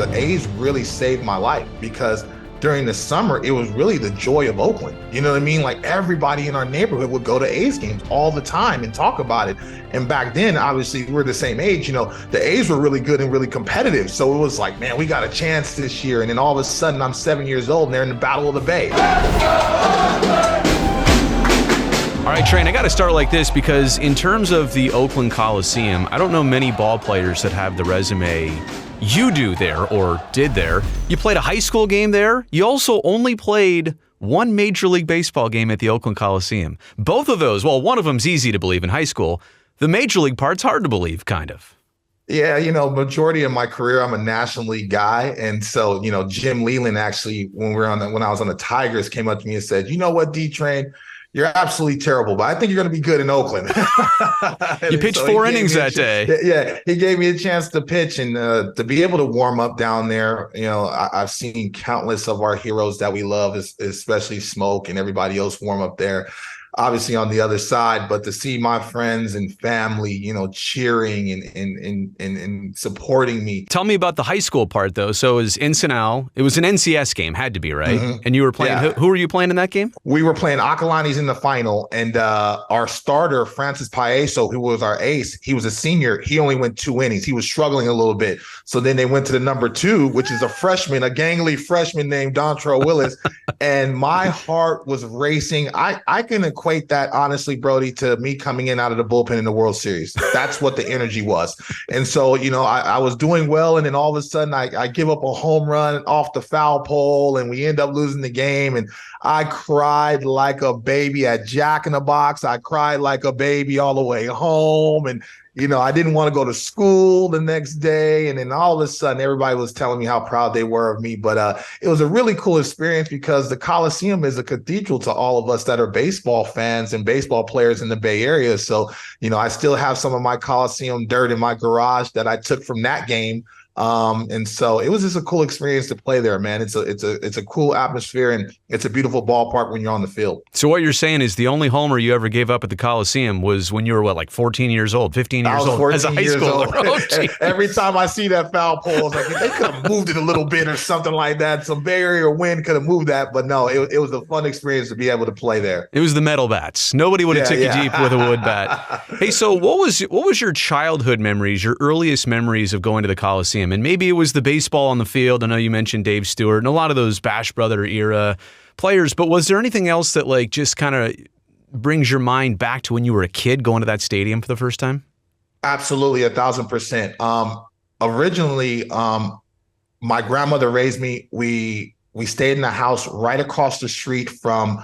the A's really saved my life because during the summer, it was really the joy of Oakland. You know what I mean? Like everybody in our neighborhood would go to A's games all the time and talk about it. And back then, obviously, we're the same age. You know, the A's were really good and really competitive. So it was like, man, we got a chance this year. And then all of a sudden, I'm 7 years old and they're in the Battle of the Bay. All right, Train, I got to start like this because in terms of the Oakland Coliseum, I don't know many ball players that have the resume you do there or did there. You played a high school game there. You also only played one Major League Baseball game at the Oakland Coliseum. Both of those, well, one of them's easy to believe in high school. The Major League part's hard to believe, kind of. Yeah, you know, majority of my career, I'm a National League guy. And so, you know, Jim Leland actually, when I was on the Tigers, came up to me and said, you know what, D-Train, you're absolutely terrible, but I think you're going to be good in Oakland. You pitched 4 innings that day. Yeah, he gave me a chance to pitch and to be able to warm up down there. You know, I've seen countless of our heroes that we love, especially Smoke and everybody else warm up there. Obviously on the other side, but to see my friends and family, you know, cheering and supporting me. Tell me about the high school part, though. So it was Encinal. It was an NCS game, had to be, right? Mm-hmm. And you were playing, yeah. Who were you playing in that game? We were playing Acalanes in the final, and our starter, Francis Paeso, who was our ace, he was a senior. He only went 2 innings. He was struggling a little bit. So then they went to the number 2, which is a freshman, a gangly freshman named Dontrelle Willis. And my heart was racing. I can equate that, honestly, Brody, to me coming in out of the bullpen in the World Series. That's what the energy was. And so, you know, I was doing well, and then all of a sudden I give up a home run off the foul pole, and we end up losing the game. And I cried like a baby at Jack in the Box. I cried like a baby all the way home. And you know, I didn't want to go to school the next day. And then all of a sudden, everybody was telling me how proud they were of me. But it was a really cool experience because the Coliseum is a cathedral to all of us that are baseball fans and baseball players in the Bay Area. So, you know, I still have some of my Coliseum dirt in my garage that I took from that game. And so it was just a cool experience to play there, man. It's a cool atmosphere, and it's a beautiful ballpark when you're on the field. So what you're saying is the only homer you ever gave up at the Coliseum was when you were, what, like 14 years old, 15 years old as a high schooler. Oh, every time I see that foul pole, it's like they could have moved it a little bit or something like that. Some Bay Area wind could have moved that, but no, it was a fun experience to be able to play there. It was the metal bats. Nobody would have took you deep with a wood bat. Hey, so what was your childhood memories, your earliest memories of going to the Coliseum? And maybe it was the baseball on the field. I know you mentioned Dave Stewart and a lot of those Bash Brother era players, but was there anything else that like just kind of brings your mind back to when you were a kid going to that stadium for the first time? Absolutely, 1,000%. Originally, my grandmother raised me. We stayed in a house right across the street from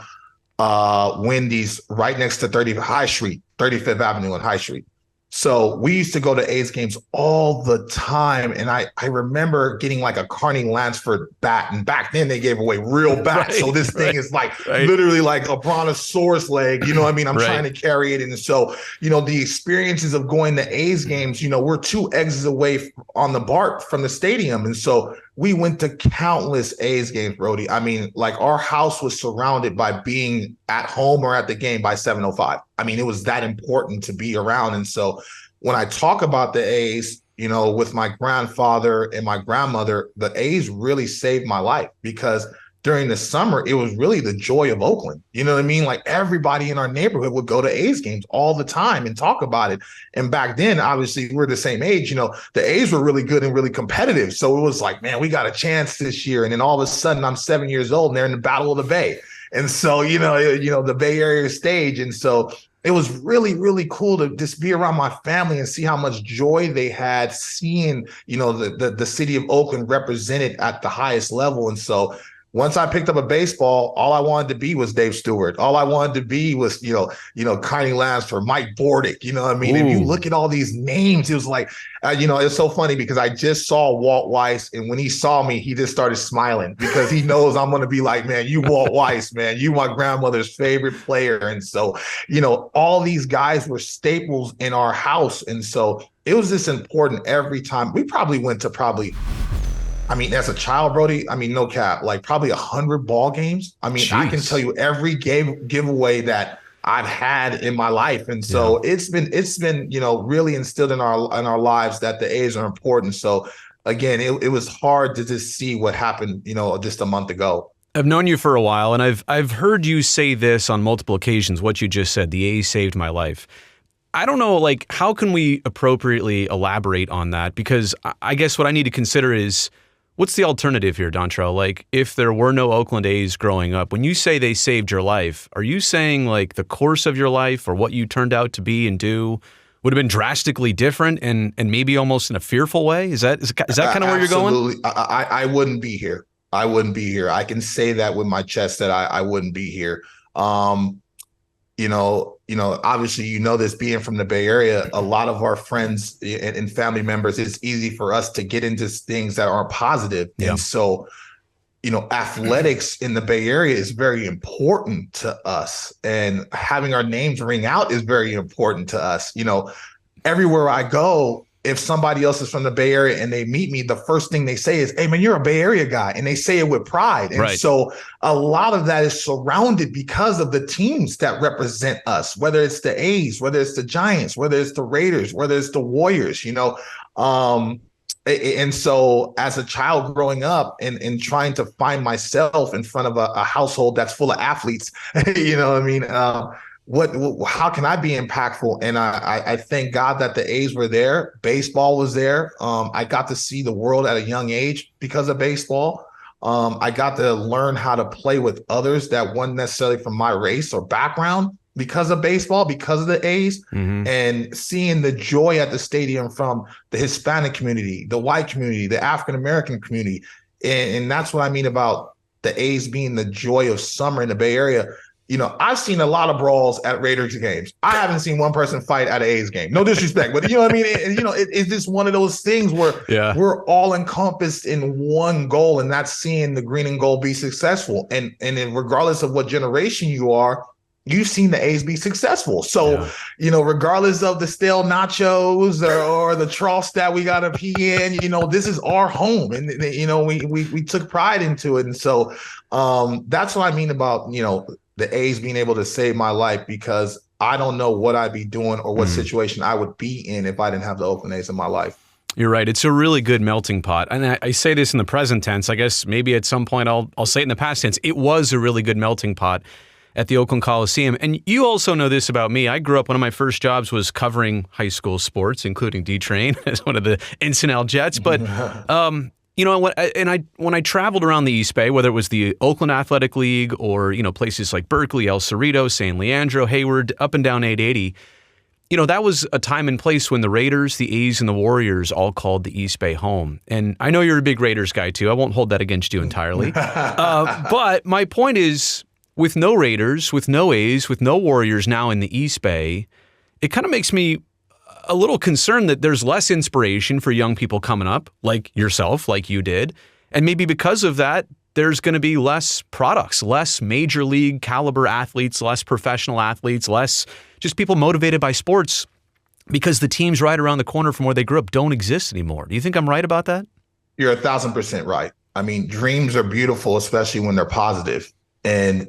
Wendy's, right next to 35th Avenue and High Street. So we used to go to A's games all the time. And I remember getting like a Carney Lansford bat. And back then they gave away real bats. Right, so this thing is like literally like a brontosaurus leg. You know what I mean? I'm trying to carry it. And so, you know, the experiences of going to A's games, you know, we're 2 exits away on the BART from the stadium. And so we went to countless A's games, Brody. I mean, like our house was surrounded by being at home or at the game by 7:05. I mean, it was that important to be around. And so when I talk about the A's, you know, with my grandfather and my grandmother, the A's really saved my life because during the summer, it was really the joy of Oakland. You know what I mean? Like everybody in our neighborhood would go to A's games all the time and talk about it. And back then, obviously, we're the same age. You know, the A's were really good and really competitive. So it was like, man, we got a chance this year. And then all of a sudden, I'm 7 years old and they're in the Battle of the Bay. And so, you know, the Bay Area stage. And so it was really, really cool to just be around my family and see how much joy they had seeing, you know, the city of Oakland represented at the highest level. And so once I picked up a baseball, all I wanted to be was Dave Stewart. All I wanted to be was, you know, Carney Lansford, Mike Bordick. You know what I mean? Ooh. If you look at all these names, it was like, you know, it's so funny because I just saw Walt Weiss. And when he saw me, he just started smiling because he knows I'm going to be like, man, you Walt Weiss, man, you my grandmother's favorite player. And so, you know, all these guys were staples in our house. And so it was just important every time. We probably went to I mean, as a child, Brody, I mean, no cap, like probably 100 ball games. I mean, jeez. I can tell you every giveaway that I've had in my life. And so it's been, you know, really instilled in our lives that the A's are important. So again, it was hard to just see what happened, just a month ago. I've known you for a while, and I've heard you say this on multiple occasions, what you just said, the A's saved my life. I don't know, like, how can we appropriately elaborate on that? Because I guess what I need to consider is, what's the alternative here, Dontrelle? Like, if there were no Oakland A's growing up, when you say they saved your life, are you saying, like, the course of your life or what you turned out to be and do would have been drastically different and maybe almost in a fearful way? Is that kind of where you're going? Absolutely. I wouldn't be here. I wouldn't be here. I can say that with my chest that I wouldn't be here. Obviously, this being from the Bay Area, a lot of our friends and family members, it's easy for us to get into things that aren't positive. Yeah. And so, athletics in the Bay Area is very important to us, and having our names ring out is very important to us. Everywhere I go, if somebody else is from the Bay Area and they meet me, the first thing they say is, "Hey man, you're a Bay Area guy." And they say it with pride. And so a lot of that is surrounded because of the teams that represent us, whether it's the A's, whether it's the Giants, whether it's the Raiders, whether it's the Warriors, and so as a child growing up and trying to find myself in front of a household that's full of athletes, how can I be impactful? And I thank God that the A's were there. Baseball was there. I got to see the world at a young age because of baseball. I got to learn how to play with others that weren't necessarily from my race or background because of baseball, because of the A's, and seeing the joy at the stadium from the Hispanic community, the white community, the African-American community. And that's what I mean about the A's being the joy of summer in the Bay Area. I've seen a lot of brawls at Raiders games. I haven't seen one person fight at an A's game. No disrespect, but it's just one of those things where we're all encompassed in one goal, and that's seeing the green and gold be successful. And then regardless of what generation you are, you've seen the A's be successful. So, regardless of the stale nachos or the troughs that we got to pee in, this is our home. And, we took pride into it. And so that's what I mean about, the A's being able to save my life, because I don't know what I'd be doing or what situation I would be in if I didn't have the Oakland A's in my life. You're right. It's a really good melting pot. And I say this in the present tense. I guess maybe at some point I'll say it in the past tense. It was a really good melting pot at the Oakland Coliseum. And you also know this about me. I grew up, one of my first jobs was covering high school sports, including D-Train as one of the Encinal Jets. But when I traveled around the East Bay, whether it was the Oakland Athletic League or, places like Berkeley, El Cerrito, San Leandro, Hayward, up and down 880, that was a time and place when the Raiders, the A's, and the Warriors all called the East Bay home. And I know you're a big Raiders guy, too. I won't hold that against you entirely. But my point is, with no Raiders, with no A's, with no Warriors now in the East Bay, it kind of makes me a little concerned that there's less inspiration for young people coming up, like yourself, like you did. And maybe because of that, there's going to be less products, less major league caliber athletes, less professional athletes, less just people motivated by sports, because the teams right around the corner from where they grew up don't exist anymore. Do you think I'm right about that? You're 1,000% right. I mean, dreams are beautiful, especially when they're positive. And,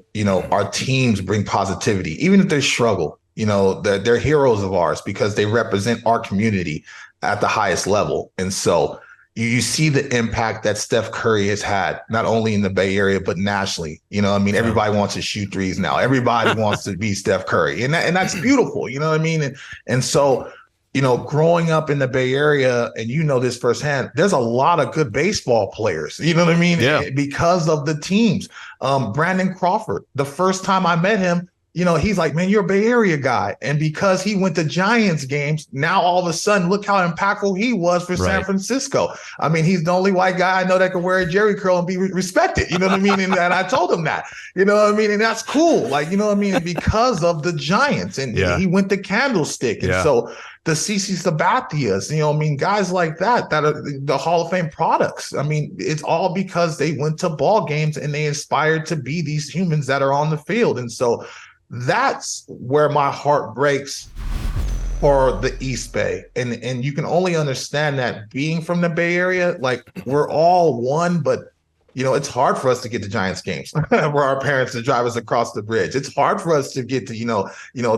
our teams bring positivity, even if they struggle. They're heroes of ours because they represent our community at the highest level. And so you see the impact that Steph Curry has had, not only in the Bay Area, but nationally. Everybody wants to shoot threes now. Everybody wants to be Steph Curry. And that's beautiful. And so, growing up in the Bay Area, and this firsthand, there's a lot of good baseball players, Yeah. because of the teams. Brandon Crawford, the first time I met him, he's like, "Man, you're a Bay Area guy." And because he went to Giants games, now all of a sudden, look how impactful he was for San Francisco. I mean, he's the only white guy I know that can wear a jerry curl and be respected. And I told him that, and that's cool. Because of the Giants, and he went to Candlestick. And so the CC Sabathias, guys like that are the Hall of Fame products. I mean, it's all because they went to ball games and they inspired to be these humans that are on the field. And so that's where my heart breaks for the East Bay. And you can only understand that being from the Bay Area, we're all one, but it's hard for us to get to Giants games where our parents to drive us across the bridge. It's hard for us to get to,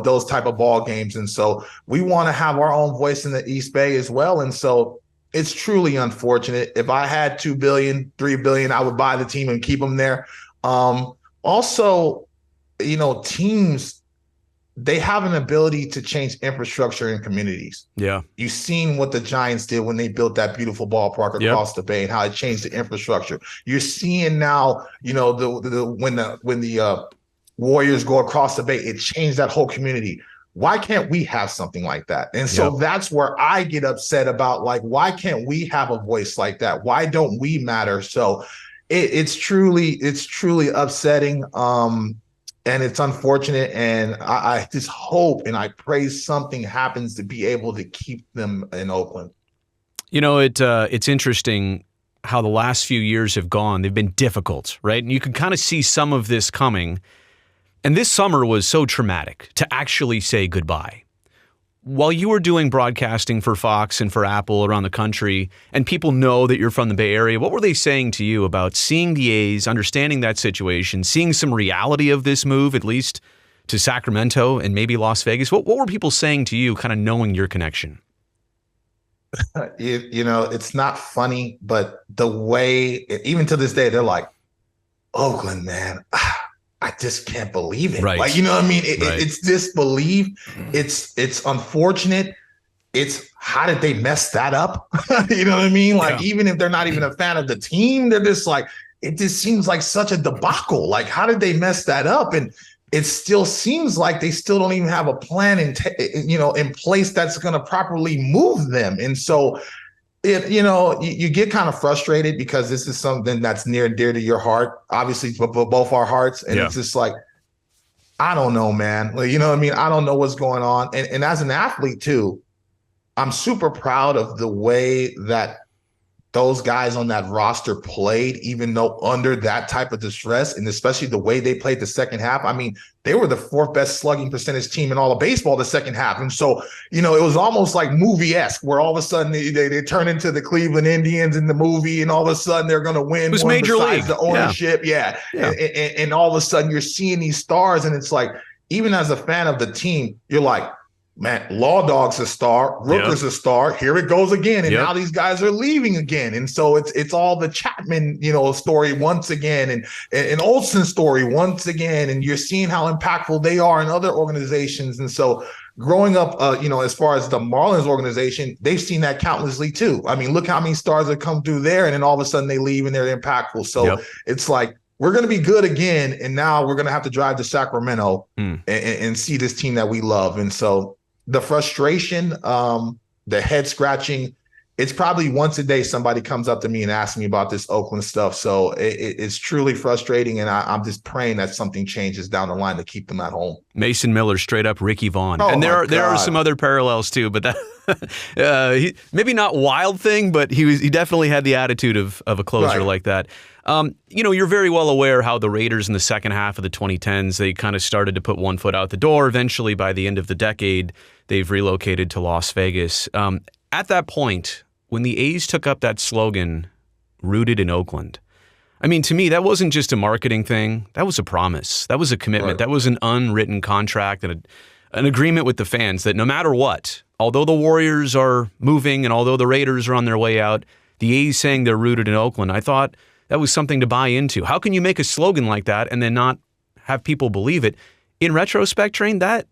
those type of ball games. And so we want to have our own voice in the East Bay as well. And so It's truly unfortunate. If I had 2 billion, 3 billion, I would buy the team and keep them there. Also, teams, they have an ability to change infrastructure in communities. Yeah. You've seen what the Giants did when they built that beautiful ballpark across the bay and how it changed the infrastructure. You're seeing now, when the Warriors go across the bay, it changed that whole community. Why can't we have something like that? And so that's where I get upset about, like, why can't we have a voice like that? Why don't we matter? So it's truly upsetting. And it's unfortunate. And I just hope and I pray something happens to be able to keep them in Oakland. It's interesting how the last few years have gone. They've been difficult, right? And you can kind of see some of this coming. And this summer was so traumatic to actually say goodbye. While you were doing broadcasting for Fox and for Apple around the country, and people know that you're from the Bay Area, what were they saying to you about seeing the A's, understanding that situation, seeing some reality of this move, at least to Sacramento and maybe Las Vegas? What were people saying to you, kind of knowing your connection? It's not funny, but the way, even to this day, they're like, Oakland, man, I just can't believe it. Right. Like, you know what I mean? It's disbelief. It's unfortunate. It's how did they mess that up? You know what I mean? Like, even if they're not even a fan of the team, they're just like, it just seems like such a debacle. Like, how did they mess that up? And it still seems like they still don't even have a plan in place that's going to properly move them. And so you get kind of frustrated because this is something that's near and dear to your heart, obviously, for both our hearts. And it's just like, I don't know, man. Like, you know what I mean? I don't know what's going on. And as an athlete too, I'm super proud of the way that those guys on that roster played, even though under that type of distress, and especially the way they played the second half. I mean, they were the fourth best slugging percentage team in all of baseball the second half. And so, it was almost like movie-esque, where all of a sudden they turn into the Cleveland Indians in the movie, and all of a sudden they're going to win. It was major league. The ownership. Yeah. And all of a sudden you're seeing these stars, and it's like, even as a fan of the team, you're like, man, Law Dog's a star, Rooker's a star. Here it goes again, and now these guys are leaving again, and so it's all the Chapman, story once again, and Olsen's story once again, and you're seeing how impactful they are in other organizations. And so, growing up, as far as the Marlins organization, they've seen that countlessly too. I mean, look how many stars have come through there, and then all of a sudden they leave and they're impactful. So it's like, we're going to be good again, and now we're going to have to drive to Sacramento and see this team that we love. And so, the frustration, the head scratching, it's probably once a day somebody comes up to me and asks me about this Oakland stuff. So it's truly frustrating, and I'm just praying that something changes down the line to keep them at home. Mason Miller, straight up Ricky Vaughn. And there are some other parallels too, but that maybe not wild thing, but he definitely had the attitude of a closer like that. You're very well aware how the Raiders in the second half of the 2010s, they kind of started to put one foot out the door. Eventually, by the end of the decade, they've relocated to Las Vegas. At that point, when the A's took up that slogan, rooted in Oakland, I mean, to me, that wasn't just a marketing thing. That was a promise. That was a commitment. That was an unwritten contract and an agreement with the fans that no matter what, although the Warriors are moving and although the Raiders are on their way out, the A's saying they're rooted in Oakland, I thought that was something to buy into. How can you make a slogan like that and then not have people believe it? In retrospect, Train, that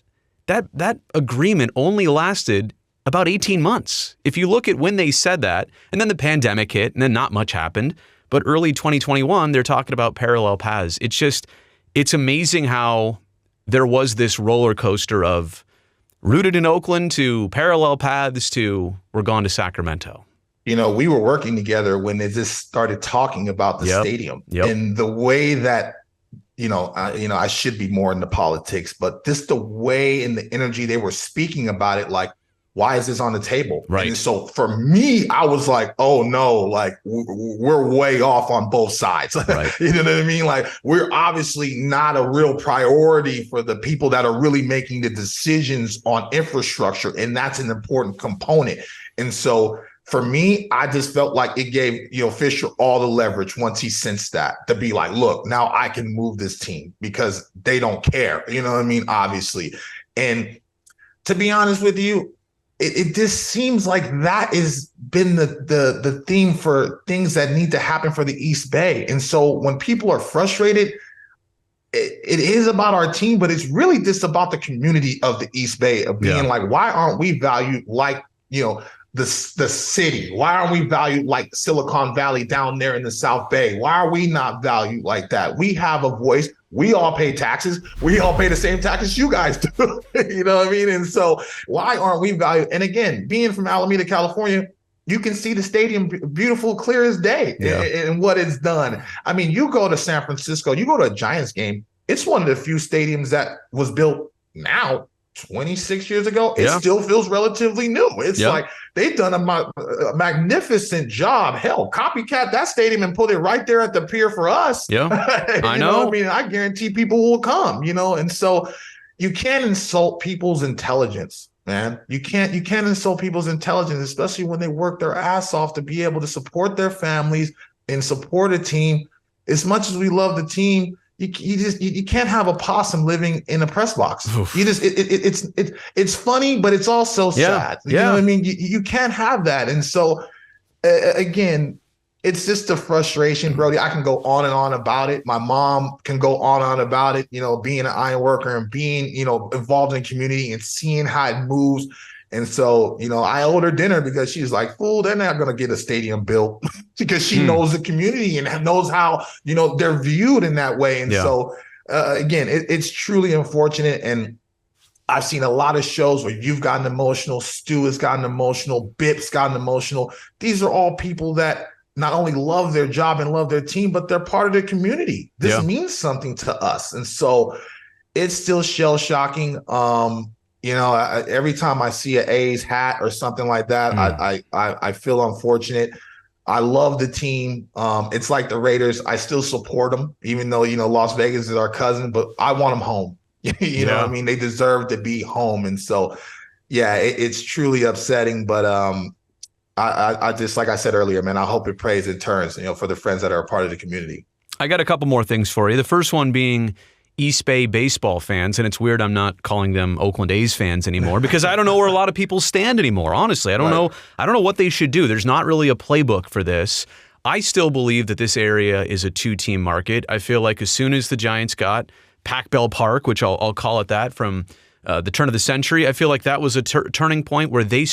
agreement only lasted about 18 months. If you look at when they said that, and then the pandemic hit, and then not much happened, but early 2021, they're talking about parallel paths. It's amazing how there was this roller coaster of rooted in Oakland to parallel paths to we're gone to Sacramento. We were working together when they just started talking about the stadium and the way that, I should be more into politics, but just the way and the energy they were speaking about it, like, why is this on the table? Right. And so for me, I was like, oh no, like we're way off on both sides. Right. You know what I mean? Like, we're obviously not a real priority for the people that are really making the decisions on infrastructure. And that's an important component. And so for me, I just felt like it gave, Fisher all the leverage once he sensed that, to be like, look, now I can move this team because they don't care. You know what I mean? Obviously. And to be honest with you, it just seems like that has been the theme for things that need to happen for the East Bay. And so when people are frustrated, it is about our team, but it's really just about the community of the East Bay of being like, why aren't we valued like, the city? Why aren't we valued like Silicon Valley down there in the South Bay? Why are we not valued like that? We have a voice. We all pay taxes. We all pay the same taxes you guys do. You know what I mean? And so why aren't we valued? And again, being from Alameda, California, you can see the stadium beautiful, clear as day in what it's done. I mean, you go to San Francisco, you go to a Giants game, it's one of the few stadiums that was built now 26 years ago. It still feels relatively new. It's like they've done a magnificent job. Hell, copycat that stadium and put it right there at the pier for us. Yeah, I know. I mean, I guarantee people will come, and so you can't insult people's intelligence. Man, you can't insult people's intelligence, especially when they work their ass off to be able to support their families and support a team. As much as we love the team, you can't have a possum living in a press box. Oof. You just it's funny, but it's also sad. You know what I mean? You can't have that. And so again, it's just the frustration, Brody. I can go on and on about it. My mom can go on and on about it, being an iron worker and being, involved in community and seeing how it moves. And so, I owed her dinner because she's like, fool, they're not going to get a stadium built because she knows the community and knows how, they're viewed in that way. And so, again, it's truly unfortunate. And I've seen a lot of shows where you've gotten emotional. Stu has gotten emotional. Bip's gotten emotional. These are all people that not only love their job and love their team, but they're part of their community. This means something to us. And so it's still shell shocking. Every time I see an A's hat or something like that, I feel unfortunate. I love the team. It's like the Raiders. I still support them, even though, Las Vegas is our cousin, but I want them home. You know what I mean? They deserve to be home. And so, it's truly upsetting, but I just, like I said earlier, man, I hope it prays and turns, for the friends that are a part of the community. I got a couple more things for you. The first one being East Bay baseball fans, and it's weird I'm not calling them Oakland A's fans anymore because I don't know where a lot of people stand anymore. Honestly, I don't know. I don't know what they should do. There's not really a playbook for this. I still believe that this area is a two-team market. I feel like as soon as the Giants got Pac Bell Park, which I'll call it that, from the turn of the century, I feel like that was a turning point where they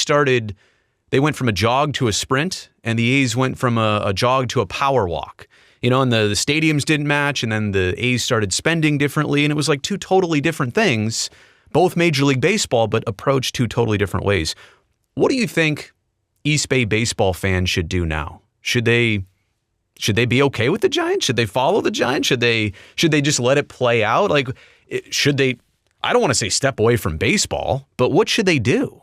went from a jog to a sprint, and the A's went from a jog to a power walk. And the stadiums didn't match, and then the A's started spending differently, and it was like two totally different things, both Major League Baseball, but approached two totally different ways. What do you think East Bay baseball fans should do now? Should they be okay with the Giants? Should they follow the Giants? Should they just let it play out? Like, should they? I don't want to say step away from baseball, but what should they do?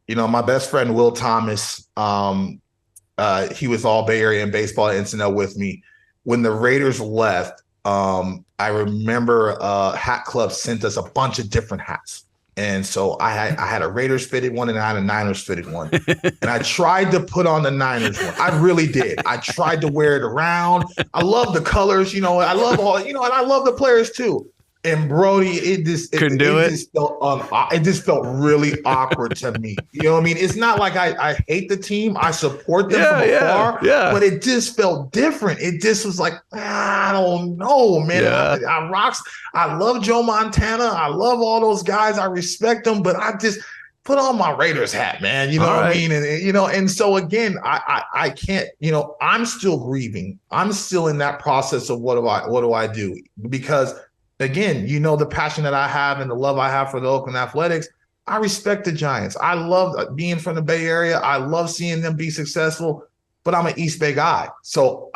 My best friend Will Thomas. He was all Bay Area in baseball at NCNL with me. When the Raiders left, I remember Hat Club sent us a bunch of different hats. And so I had a Raiders fitted one and I had a Niners fitted one. And I tried to put on the Niners one. I really did. I tried to wear it around. I love the colors, I love all, and I love the players too. And Brody, it just felt really awkward to me. You know what I mean? It's not like I hate the team. I support them from afar, but it just felt different. It just was like, I don't know, man. I love Joe Montana. I love all those guys. I respect them, but I just put on my Raiders hat, man. You know what I mean? And and so again, I can't, I'm still grieving. I'm still in that process of what do I do? Because again, the passion that I have and the love I have for the Oakland Athletics. I respect the Giants. I love being from the Bay Area. I love seeing them be successful, but I'm an East Bay guy. So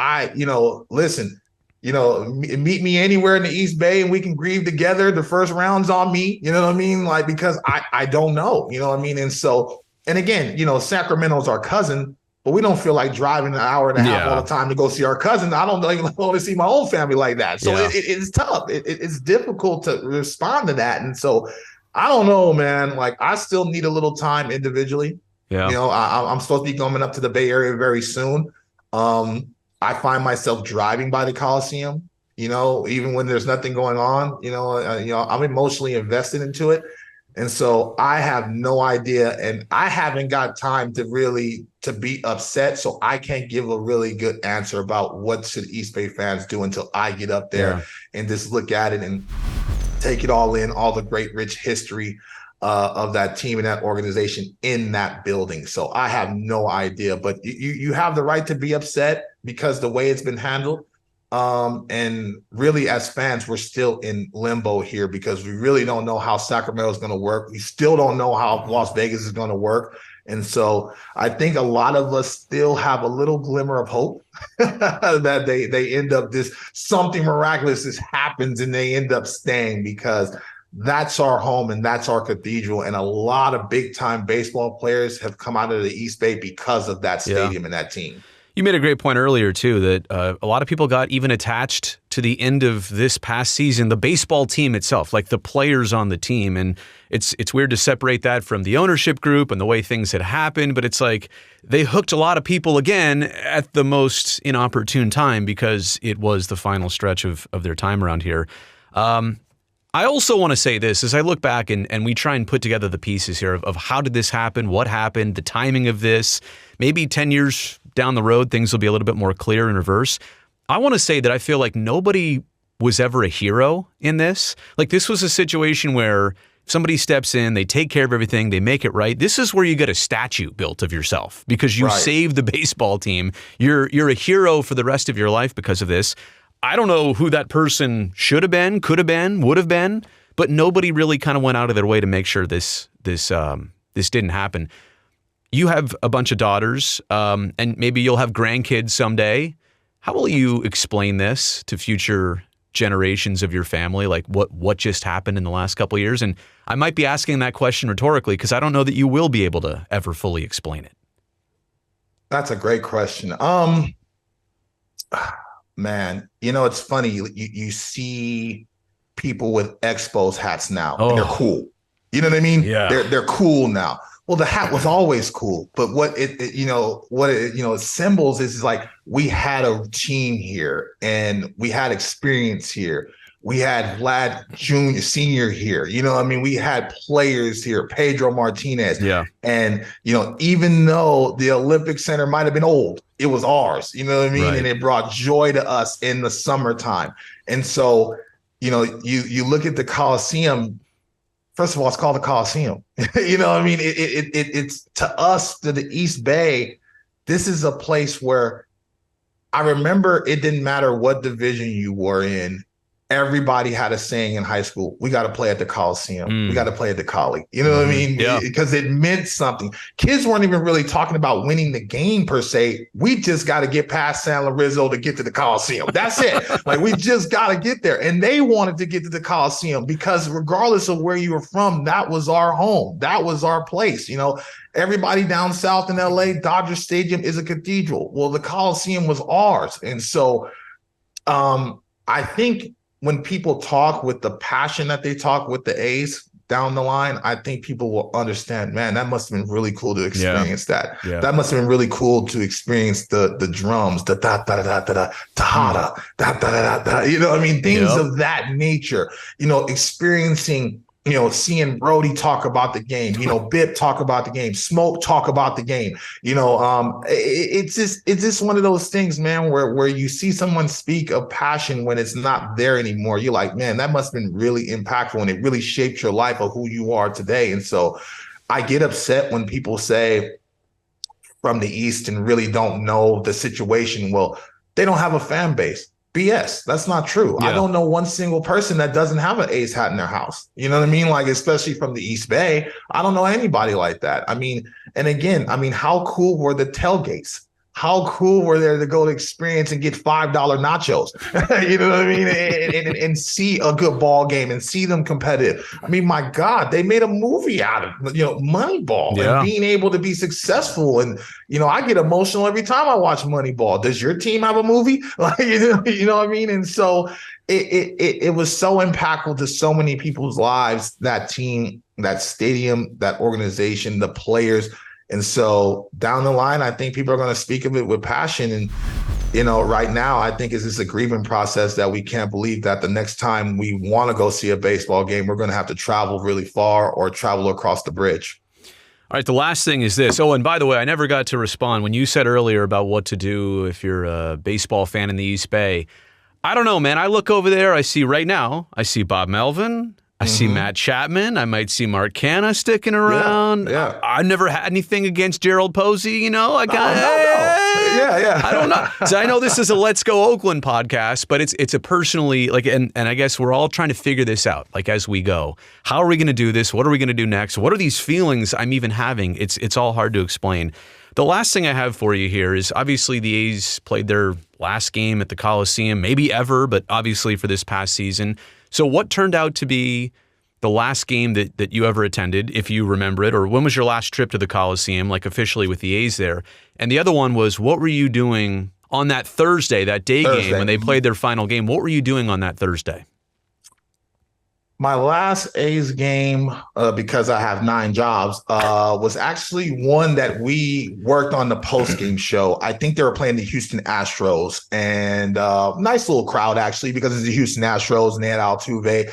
listen, meet me anywhere in the East Bay and we can grieve together. The first round's on me, you know what I mean? Like, because I don't know, you know what I mean? And so, and again, Sacramento's our cousin, but we don't feel like driving an hour and a half all the time to go see our cousin. I don't even want to see my own family like that. So it's tough. It's difficult to respond to that. And so I don't know, man. Like, I still need a little time individually. Yeah. I'm supposed to be coming up to the Bay Area very soon. I find myself driving by the Coliseum, even when there's nothing going on, I'm emotionally invested into it. And so I have no idea, and I haven't got time to be upset. So I can't give a really good answer about what should East Bay fans do until I get up there and just look at it and take it all in, all the great rich history of that team and that organization in that building. So I have no idea, but you have the right to be upset because the way it's been handled. And really, as fans, we're still in limbo here because we really don't know how Sacramento is going to work. We still don't know how Las Vegas is going to work. And so I think a lot of us still have a little glimmer of hope that they end up something miraculous just happens and they end up staying, because that's our home and that's our cathedral. And a lot of big time baseball players have come out of the East Bay because of that stadium and that team. You made a great point earlier, too, that a lot of people got even attached to the end of this past season, the baseball team itself, like the players on the team. And it's weird to separate that from the ownership group and the way things had happened. But it's like they hooked a lot of people again at the most inopportune time because it was the final stretch of their time around here. I also want to say this as I look back and we try and put together the pieces here of how did this happen, what happened, the timing of this. Maybe 10 years down the road, things will be a little bit more clear in reverse. I want to say that I feel like nobody was ever a hero in this. Like, this was a situation where somebody steps in, they take care of everything, they make it right. This is where you get a statue built of yourself because you saved the baseball team. You're a hero for the rest of your life because of this. I don't know who that person should have been, could have been, would have been, but nobody really kind of went out of their way to make sure this didn't happen. You have a bunch of daughters, and maybe you'll have grandkids someday. How will you explain this to future generations of your family? Like what just happened in the last couple of years? And I might be asking that question rhetorically because I don't know that you will be able to ever fully explain it. That's a great question. Man, it's funny. You see people with Expos hats now, and they're cool. You know what I mean? Yeah. They're cool now. Well, the hat was always cool, but what it symbols is like we had a team here and we had experience here. We had Vlad Jr., Sr. here. You know what I mean? We had players here, Pedro Martinez. Yeah. And, even though the Olympic Center might have been old, it was ours. You know what I mean? Right. And it brought joy to us in the summertime. And so, you look at the Coliseum. First of all, it's called the Coliseum. You know what I mean? It's to us, to the East Bay, this is a place where I remember it didn't matter what division you were in. Everybody had a saying in high school, we got to play at the Coliseum. We got to play at the Coli. You know what I mean? Yeah. Because it meant something. Kids weren't even really talking about winning the game per se. We just got to get past San Lorenzo to get to the Coliseum. That's it. Like, we just got to get there. And they wanted to get to the Coliseum because regardless of where you were from, that was our home. That was our place. Everybody down south in LA, Dodger Stadium is a cathedral. Well, the Coliseum was ours. And so I think when people talk with the passion that they talk with the A's down the line, I think people will understand, man, that must have been really cool to experience that. Yeah. That must have been really cool to experience the drums, the da-da-da-da-da, tahada, da-da-da-da-da, you know what I mean? Things of that nature, experiencing, seeing Brody talk about the game, Bip talk about the game, Smoke talk about the game, it's just one of those things, man, where you see someone speak of passion when it's not there anymore. You're like, man, that must have been really impactful and it really shaped your life of who you are today. And so I get upset when people say from the East and really don't know the situation. Well, they don't have a fan base. BS. That's not true. Yeah. I don't know one single person that doesn't have an A's hat in their house. You know what I mean? Like, especially from the East Bay, I don't know anybody like that. I mean, and again, how cool were the tailgates? How cool were there to go to experience and get $5 nachos? You know what I mean? And see a good ball game and see them competitive. I mean, my God, they made a movie out of Moneyball and being able to be successful. And I get emotional every time I watch Moneyball. Does your team have a movie? Like, you know what I mean? And so it was so impactful to so many people's lives. That team, that stadium, that organization, the players. And so down the line, I think people are going to speak of it with passion. And right now, I think it's just a grieving process that we can't believe that the next time we want to go see a baseball game, we're going to have to travel really far or travel across the bridge. All right, the last thing is this. Oh, and by the way, I never got to respond when you said earlier about what to do if you're a baseball fan in the East Bay. I don't know, man. I look over there. I see right now, I see Bob Melvin. I see Matt Chapman. I might see Mark Canha sticking around. Yeah. I've never had anything against Gerald Posey, I got Yeah. I don't know. So I know this is a Let's Go Oakland podcast, but it's a personally and I guess we're all trying to figure this out as we go. How are we going to do this? What are we going to do next? What are these feelings I'm even having? It's all hard to explain. The last thing I have for you here is obviously the A's played their last game at the Coliseum, maybe ever, but obviously for this past season. So what turned out to be the last game that you ever attended, if you remember it, or when was your last trip to the Coliseum, officially with the A's there? And the other one was, what were you doing on that Thursday, that day game when they played their final game? What were you doing on that Thursday? My last A's game, because I have 9 jobs, was actually one that we worked on the post-game show. I think they were playing the Houston Astros, and nice little crowd, actually, because it's the Houston Astros and they had Altuve.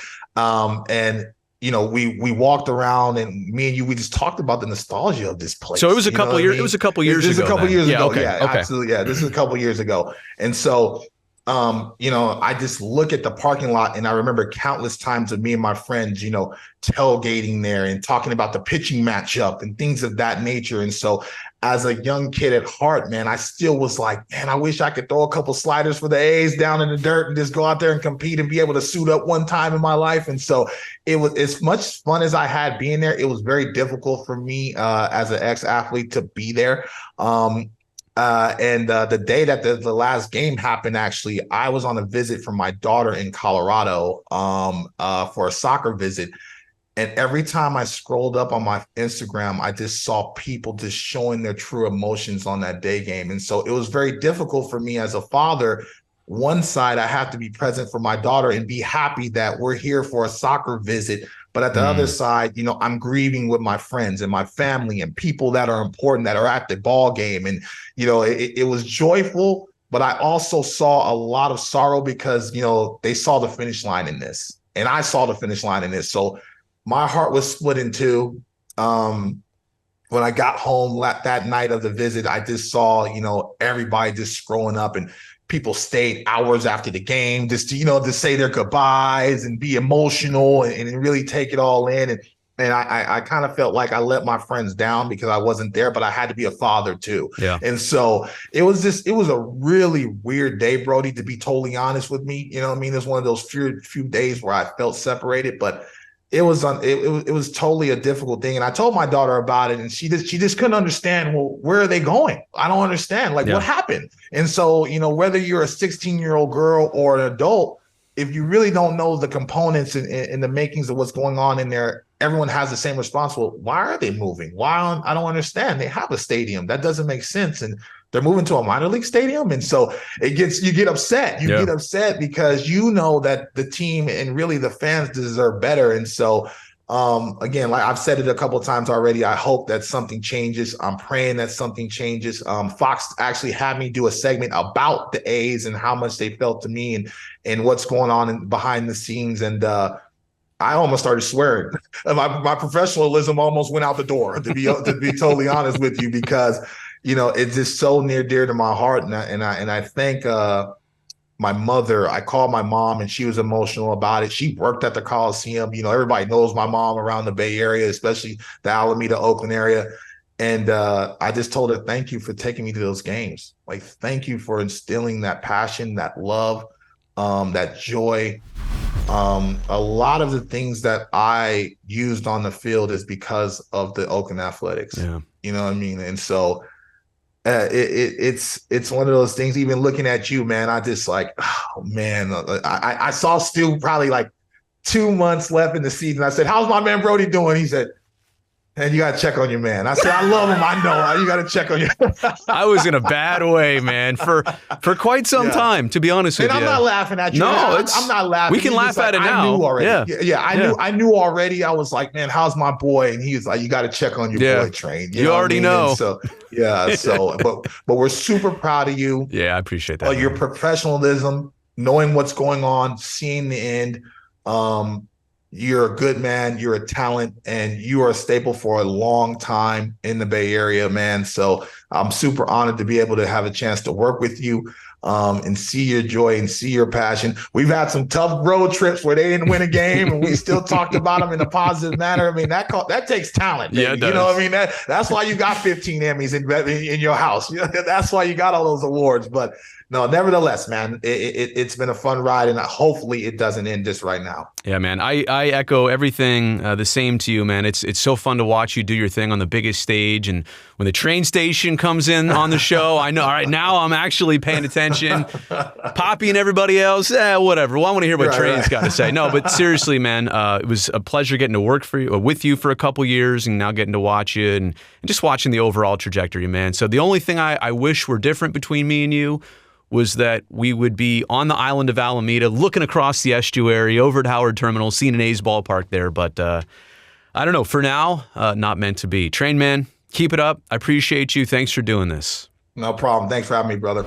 We walked around, and me and you, we just talked about the nostalgia of this place. So it was a couple years. It was a couple years ago. This is a couple years ago. Okay. Yeah, okay. Absolutely. Yeah, this is a couple years ago, and so. I just look at the parking lot and I remember countless times of me and my friends, tailgating there and talking about the pitching matchup and things of that nature. And so as a young kid at heart, man, I still was like, man, I wish I could throw a couple sliders for the A's down in the dirt and just go out there and compete and be able to suit up one time in my life. And so it was as much fun as I had being there. It was very difficult for me as an ex-athlete to be there. The day that the last game happened, actually, I was on a visit from my daughter in Colorado for a soccer visit. And every time I scrolled up on my Instagram, I just saw people just showing their true emotions on that day game. And so it was very difficult for me as a father. One side, I have to be present for my daughter and be happy that we're here for a soccer visit. But at the other side, I'm grieving with my friends and my family and people that are important that are at the ball game. And, it was joyful, but I also saw a lot of sorrow because, they saw the finish line in this and I saw the finish line in this. So my heart was split in two. When I got home that night of the visit, I just saw, everybody just scrolling up and people stayed hours after the game just to say their goodbyes and be emotional and really take it all in. And I kind of felt like I let my friends down because I wasn't there, but I had to be a father too. Yeah. And so it was a really weird day, Brody, to be totally honest with me. It's one of those few days where I felt separated, but it was totally a difficult thing. And I told my daughter about it and she just couldn't understand, well, where are they going? I don't understand. What happened? And so, whether you're a 16-year-old girl or an adult, if you really don't know the components and the makings of what's going on in there, everyone has the same response. Well, why are they moving? I don't understand. They have a stadium. That doesn't make sense. And they're moving to a minor league stadium. And so you get upset. You get upset because that the team and really the fans deserve better. And so, again, like I've said it a couple of times already, I hope that something changes. I'm praying that something changes. Fox actually had me do a segment about the A's and how much they felt to me and what's going on behind the scenes. And I almost started swearing. My professionalism almost went out the door, to be totally honest with you, because it's just so near dear to my heart. And I thank my mother. I called my mom and she was emotional about it. She worked at the Coliseum. Everybody knows my mom around the Bay Area, especially the Alameda, Oakland area. And I just told her, thank you for taking me to those games. Thank you for instilling that passion, that love, that joy. A lot of the things that I used on the field is because of the Oakland Athletics. Yeah. You know what I mean? And so it's one of those things. Even looking at you, man, I just oh man, I saw Stu probably 2 months left in the season. I said, "How's my man Brody doing?" He said, And you got to check on your man. I said, I love him. I know. You got to check on your. I was in a bad way, man, for quite some time, to be honest with you. And I'm not laughing at you. No, I'm not laughing. We can laugh at it now. I knew already. Yeah. I knew already. I was like, man, how's my boy? And he was like, you got to check on your boy, Train. You already know. And so, but we're super proud of you. Yeah, I appreciate that. Your professionalism, knowing what's going on, seeing the end. You're a good man. You're a talent, and you are a staple for a long time in the Bay Area, man. So I'm super honored to be able to have a chance to work with you and see your joy and see your passion. We've had some tough road trips where they didn't win a game, and we still talked about them in a positive manner. I mean, that takes talent. Baby. Yeah, it does. You know what I mean? That's why you got 15 Emmys in your house. That's why you got all those awards. But no, nevertheless, man, it's been a fun ride, and hopefully it doesn't end just right now. Yeah, man, I echo everything the same to you, man. It's so fun to watch you do your thing on the biggest stage, and when the train station comes in on the show, I know, all right, now I'm actually paying attention. Poppy and everybody else, whatever. Well, I want to hear what Train's got to say. No, but seriously, man, it was a pleasure getting to work with you for a couple years, and now getting to watch you and just watching the overall trajectory, man. So the only thing I wish were different between me and you was that we would be on the island of Alameda looking across the estuary over at Howard Terminal, seeing an A's ballpark there. But I don't know. For now, not meant to be. Train man, keep it up. I appreciate you. Thanks for doing this. No problem. Thanks for having me, brother.